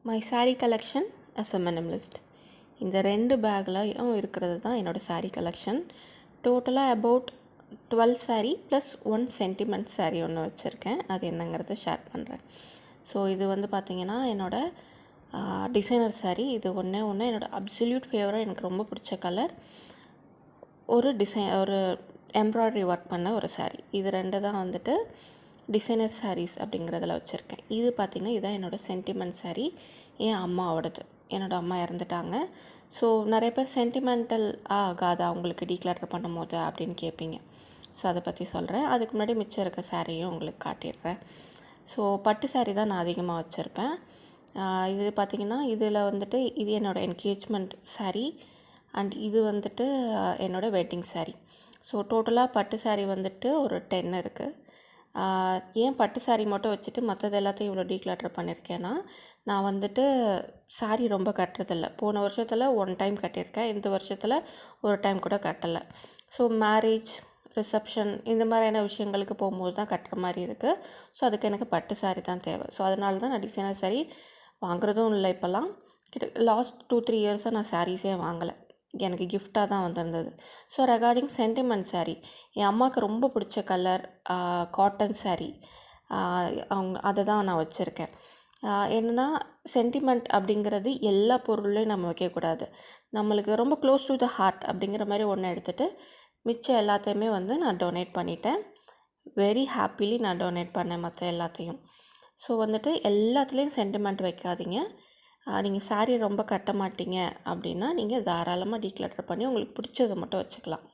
My saree collection as a minimalist. இந்த 2 பேக்லையும் இருக்கிறது தான் என்னோடய saree கலெக்ஷன். டோட்டலாக about 12 saree plus 1 sentiment saree ஒன்று வச்சுருக்கேன். அது என்னங்கிறத ஷேர் பண்ணுறேன். ஸோ இது வந்து பார்த்திங்கன்னா என்னோடய டிசைனர் saree. இது ஒன்று என்னோடய அப்சல்யூட் ஃபேவரட், எனக்கு ரொம்ப பிடிச்ச கலர். ஒரு எம்ப்ராய்டரி ஒர்க் பண்ண ஒரு saree. இது 2 தான் வந்துட்டு டிசைனர் sarees அப்படிங்கிறதுல வச்சுருக்கேன். இது பார்த்திங்கன்னா இதுதான் என்னோடய சென்டிமெண்ட் saree. என் அம்மாவோடது. என்னோடய அம்மா இறந்துட்டாங்க. ஸோ நிறைய பேர் சென்டிமெண்டல் ஆகாதா அவங்களுக்கு டீக்ளட்டர் பண்ணும் போது அப்படின்னு கேட்பீங்க. ஸோ அதை பற்றி சொல்கிறேன். அதுக்கு முன்னாடி மிச்சம் இருக்க சாரியும் உங்களுக்கு காட்டிடுறேன். ஸோ பட்டு saree தான் நான் அதிகமாக வச்சுருப்பேன். இது பார்த்திங்கன்னா இதில் வந்துட்டு இது என்னோடய என்கேஜ்மெண்ட் saree அண்ட் இது வந்துட்டு என்னோடய வெட்டிங் saree. ஸோ டோட்டலாக பட்டு saree வந்துட்டு ஒரு 10 இருக்குது. ஏன் பட்டு saree மட்டும் வச்சுட்டு மற்றது எல்லாத்தையும் இவ்வளோ டீக்ளட்டர் பண்ணியிருக்கேன்னா, நான் வந்துட்டு saree ரொம்ப கட்டுறதில்ல. போன வருஷத்தில் 1 டைம் கட்டியிருக்கேன். இந்த வருஷத்தில் ஒரு டைம் கூட கட்டலை. ஸோ மேரேஜ், ரிசப்ஷன் இந்த மாதிரியான விஷயங்களுக்கு போகும்போது தான் கட்டுற மாதிரி இருக்குது. ஸோ அதுக்கு எனக்கு பட்டு saree தான் தேவை. ஸோ அதனால தான் நான் டிசைனர் saree வாங்குறதும் இல்லை. இப்போல்லாம் லாஸ்ட் 2-3 இயர்ஸாக நான் சாரீஸே வாங்கலை. எனக்கு கிஃப்டாக தான் வந்திருந்தது. ஸோ ரெகார்டிங் சென்டிமெண்ட் saree, என் அம்மாவுக்கு ரொம்ப பிடிச்ச கலர் காட்டன் saree. அதை தான் நான் வச்சுருக்கேன். என்னென்னா சென்டிமெண்ட் அப்படிங்கிறது எல்லா பொருளையும் நம்ம வைக்கக்கூடாது. நம்மளுக்கு ரொம்ப க்ளோஸ் டு த ஹார்ட் அப்படிங்கிற மாதிரி ஒன்று எடுத்துகிட்டு மிச்சம் எல்லாத்தையுமே வந்து நான் டொனேட் பண்ணிட்டேன். வெரி ஹாப்பிலி நான் டொனேட் பண்ணேன் மற்ற எல்லாத்தையும். ஸோ வந்துட்டு எல்லாத்துலேயும் சென்டிமெண்ட் வைக்காதீங்க. நீங்கள் saree ரொம்ப கட்ட மாட்டீங்க அப்படின்னா நீங்கள் தாராளமாக டீக்ளட்டர் பண்ணி உங்களுக்கு பிடிச்சதை மட்டும் வச்சுக்கலாம்.